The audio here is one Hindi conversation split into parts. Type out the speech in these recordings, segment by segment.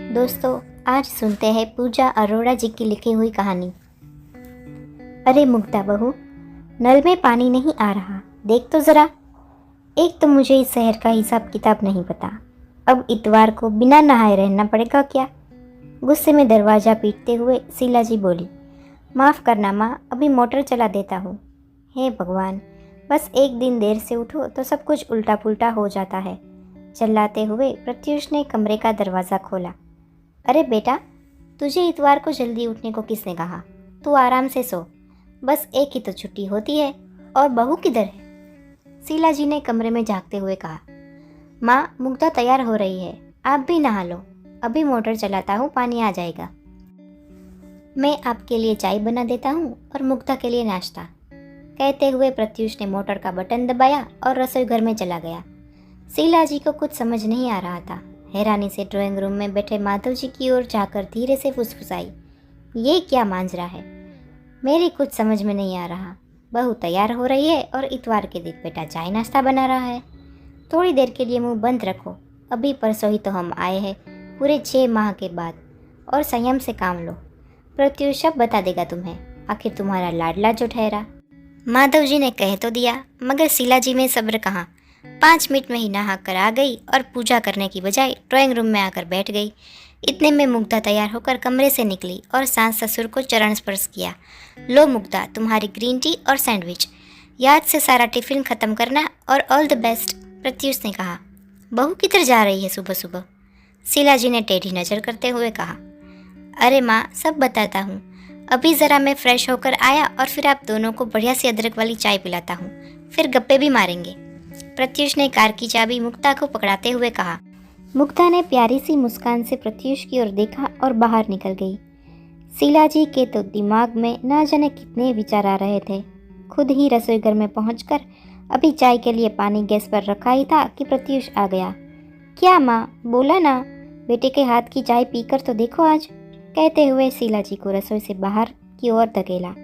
दोस्तों, आज सुनते हैं पूजा अरोड़ा जी की लिखी हुई कहानी। अरे मुग्धा बहू, नल में पानी नहीं आ रहा, देख तो ज़रा। एक तो मुझे इस शहर का हिसाब किताब नहीं पता, अब इतवार को बिना नहाए रहना पड़ेगा क्या? गुस्से में दरवाज़ा पीटते हुए शीला जी बोली। माफ़ करना माँ, अभी मोटर चला देता हूँ। हे भगवान, बस एक दिन देर से उठो तो सब कुछ उल्टा पुल्टा हो जाता है। चिल्लाते हुए प्रत्युष ने कमरे का दरवाज़ा खोला। अरे बेटा, तुझे इतवार को जल्दी उठने को किसने कहा? तू आराम से सो, बस एक ही तो छुट्टी होती है। और बहू किधर है? शीला जी ने कमरे में झांकते हुए कहा। माँ, मुग्धा तैयार हो रही है, आप भी नहा लो। अभी मोटर चलाता हूँ, पानी आ जाएगा। मैं आपके लिए चाय बना देता हूँ और मुग्धा के लिए नाश्ता। कहते हुए प्रत्युष ने मोटर का बटन दबाया और रसोई घर में चला गया। शीला जी को कुछ समझ नहीं आ रहा था। हैरानी से ड्राइंग रूम में बैठे माधव जी की ओर जाकर धीरे से फुसफुसाई। ये क्या मांजरा है? मेरी कुछ समझ में नहीं आ रहा। बहू तैयार हो रही है और इतवार के दिन बेटा चाय नाश्ता बना रहा है। थोड़ी देर के लिए मुंह बंद रखो, अभी परसों ही तो हम आए हैं, पूरे 6 माह के बाद। और संयम से काम लो, प्रत्युष सब बता देगा तुम्हें, आखिर तुम्हारा लाडला जो ठहरा। माधव जी ने कह तो दिया, मगर शीला जी में सब्र कहाँ। 5 मिनट में ही नहा कर आ गई और पूजा करने की बजाय ड्राइंग रूम में आकर बैठ गई। इतने में मुग्धा तैयार होकर कमरे से निकली और सास ससुर को चरण स्पर्श किया। लो मुग्धा, तुम्हारी ग्रीन टी और सैंडविच। याद से सारा टिफिन खत्म करना और ऑल द बेस्ट, प्रत्युष ने कहा। बहू किधर जा रही है सुबह सुबह? शीला जी ने टेढ़ी नज़र करते हुए कहा। अरे माँ, सब बताता हूँ। अभी ज़रा मैं फ्रेश होकर आया और फिर आप दोनों को बढ़िया सी अदरक वाली चाय पिलाता हूँ, फिर गप्पे भी मारेंगे। प्रत्युष ने कार की चाबी मुग्धा को पकड़ाते हुए कहा। मुग्धा ने प्यारी सी मुस्कान से प्रत्युष की ओर देखा और बाहर निकल गई। शीला जी के तो दिमाग में ना जाने कितने विचार आ रहे थे। खुद ही रसोई घर में पहुंचकर अभी चाय के लिए पानी गैस पर रखा ही था कि प्रत्युष आ गया। क्या माँ, बोला ना, बेटे के हाथ की चाय पीकर तो देखो आज, कहते हुए शीला जी को रसोई से बाहर की ओर धकेला।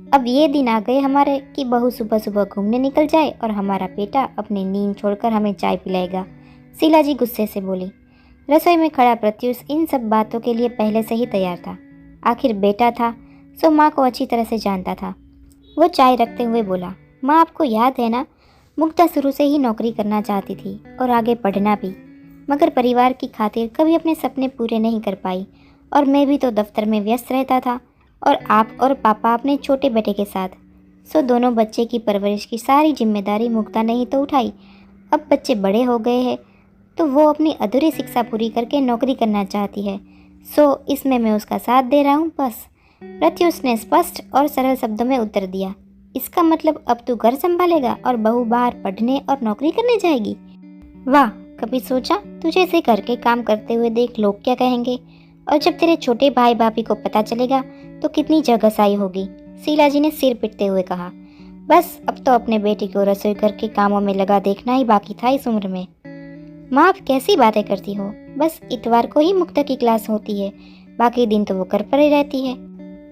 अब ये दिन आ गए हमारे कि बहू सुबह सुबह घूमने निकल जाए और हमारा बेटा अपनी नींद छोड़कर हमें चाय पिलाएगा, शीला जी गुस्से से बोली। रसोई में खड़ा प्रत्युष इन सब बातों के लिए पहले से ही तैयार था। आखिर बेटा था, सो माँ को अच्छी तरह से जानता था। वो चाय रखते हुए बोला, माँ आपको याद है ना, मुग्धा शुरू से ही नौकरी करना चाहती थी और आगे पढ़ना भी, मगर परिवार की खातिर कभी अपने सपने पूरे नहीं कर पाई और मैं भी तो दफ्तर में व्यस्त रहता था और आप और पापा अपने छोटे बेटे के साथ। सो दोनों बच्चे की परवरिश की सारी जिम्मेदारी मुग्धा ने ही तो उठाई। अब बच्चे बड़े हो गए हैं तो वो अपनी अधूरी शिक्षा पूरी करके नौकरी करना चाहती है, सो इसमें मैं उसका साथ दे रहा हूँ बस, प्रत्युष ने स्पष्ट और सरल शब्दों में उत्तर दिया। इसका मतलब अब तू घर संभालेगा और बहू बाहर पढ़ने और नौकरी करने जाएगी? वाह, कभी सोचा तुझे ऐसे घर के काम करते हुए देख लोग क्या कहेंगे, और जब तेरे छोटे भाई भाभी को पता चलेगा तो कितनी जगहसाई होगी, शीला जी ने सिर पीटते हुए कहा। बस अब तो अपने बेटे को रसोई घर के कामों में लगा देखना ही बाकी था इस उम्र में। माँ, आप कैसी बातें करती हो? बस इतवार को ही मुग्धा की क्लास होती है, बाकी दिन तो वो घर पर ही रहती है।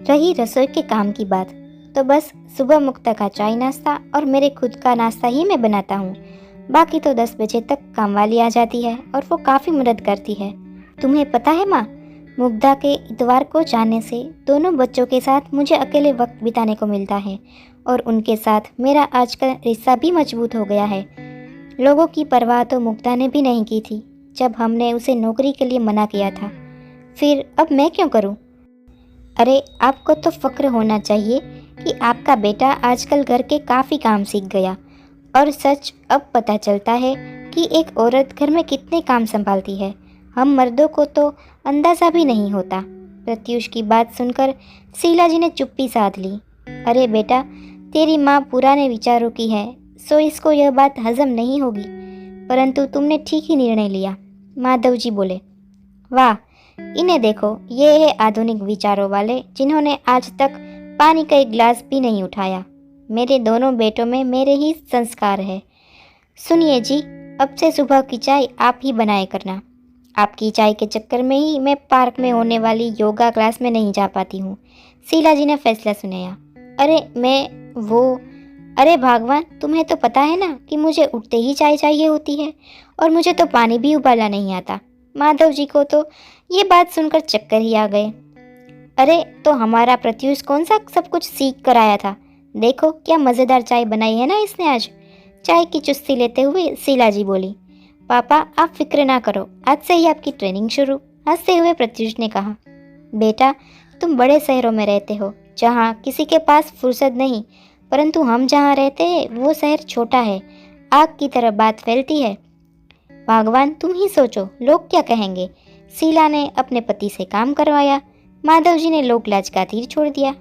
रही रसोई के काम की बात, तो बस सुबह मुग्धा का चाय नाश्ता और मेरे खुद का नाश्ता ही मैं बनाता हूँ, बाकी तो 10 बजे तक कामवाली आ जाती है और वो काफ़ी मदद करती है। तुम्हें पता है माँ, मुग्धा के इतवार को जाने से दोनों बच्चों के साथ मुझे अकेले वक्त बिताने को मिलता है और उनके साथ मेरा आजकल रिश्ता भी मजबूत हो गया है। लोगों की परवाह तो मुग्धा ने भी नहीं की थी जब हमने उसे नौकरी के लिए मना किया था, फिर अब मैं क्यों करूं? अरे आपको तो फ़क्र होना चाहिए कि आपका बेटा आजकल घर के काफ़ी काम सीख गया और सच अब पता चलता है कि एक औरत घर में कितने काम संभालती है। हम मर्दों को तो अंदाज़ा भी नहीं होता। प्रत्युष की बात सुनकर शीला जी ने चुप्पी साध ली। अरे बेटा, तेरी माँ पुराने विचारों की है, सो इसको यह बात हजम नहीं होगी, परंतु तुमने ठीक ही निर्णय लिया, माधव जी बोले। वाह, इन्हें देखो, ये है आधुनिक विचारों वाले जिन्होंने आज तक पानी का एक गिलास भी नहीं उठाया। मेरे दोनों बेटों में मेरे ही संस्कार है। सुनिए जी, अब से सुबह की चाय आप ही बनाए करना। आपकी चाय के चक्कर में ही मैं पार्क में होने वाली योगा क्लास में नहीं जा पाती हूँ, शीला जी ने फैसला सुनाया। अरे भगवान, तुम्हें तो पता है ना कि मुझे उठते ही चाय चाहिए होती है और मुझे तो पानी भी उबालना नहीं आता। माधव जी को तो ये बात सुनकर चक्कर ही आ गए। अरे तो हमारा प्रत्युष कौन सा सब कुछ सीख कर आया था। देखो क्या मज़ेदार चाय बनाई है ना इसने आज। चाय की चुस्की लेते हुए शीला जी बोली। पापा आप फिक्र ना करो, आज से ही आपकी ट्रेनिंग शुरू। हंसते हुए प्रत्युष ने कहा। बेटा तुम बड़े शहरों में रहते हो जहाँ किसी के पास फुर्सत नहीं, परंतु हम जहाँ रहते हैं वो शहर छोटा है, आग की तरह बात फैलती है। भगवान तुम ही सोचो लोग क्या कहेंगे। शीला ने अपने पति से काम करवाया, माधव जी ने लोक लाज का तीर छोड़ दिया।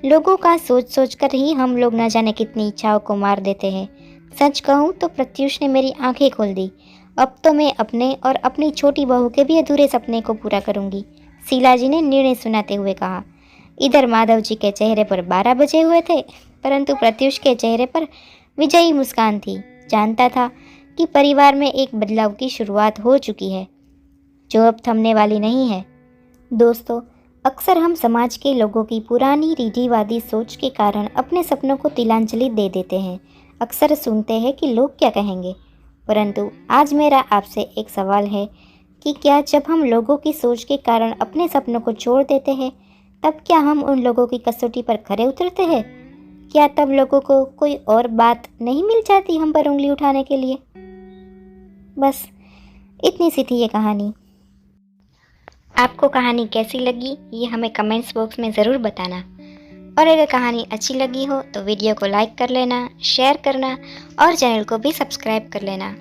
लोगों का सोच सोच कर ही हम लोग न जाने कितनी इच्छाओं को मार देते हैं। सच कहूँ तो प्रत्युष ने मेरी आंखें खोल दी। अब तो मैं अपने और अपनी छोटी बहू के भी अधूरे सपने को पूरा करूंगी, शीला जी ने निर्णय सुनाते हुए कहा। इधर माधव जी के चेहरे पर 12 बजे हुए थे, परंतु प्रत्युष के चेहरे पर विजयी मुस्कान थी। जानता था कि परिवार में एक बदलाव की शुरुआत हो चुकी है जो अब थमने वाली नहीं है। दोस्तों, अक्सर हम समाज के लोगों की पुरानी रूढ़िवादी सोच के कारण अपने सपनों को तिलांजलि दे देते हैं। अक्सर सुनते हैं कि लोग क्या कहेंगे, परंतु आज मेरा आपसे एक सवाल है कि क्या जब हम लोगों की सोच के कारण अपने सपनों को छोड़ देते हैं, तब क्या हम उन लोगों की कसौटी पर खरे उतरते हैं? क्या तब लोगों को कोई और बात नहीं मिल जाती हम पर उंगली उठाने के लिए? बस इतनी सी थी ये कहानी। आपको कहानी कैसी लगी ये हमें कमेंट्स बॉक्स में ज़रूर बताना। और अगर कहानी अच्छी लगी हो तो वीडियो को लाइक कर लेना, शेयर करना और चैनल को भी सब्सक्राइब कर लेना।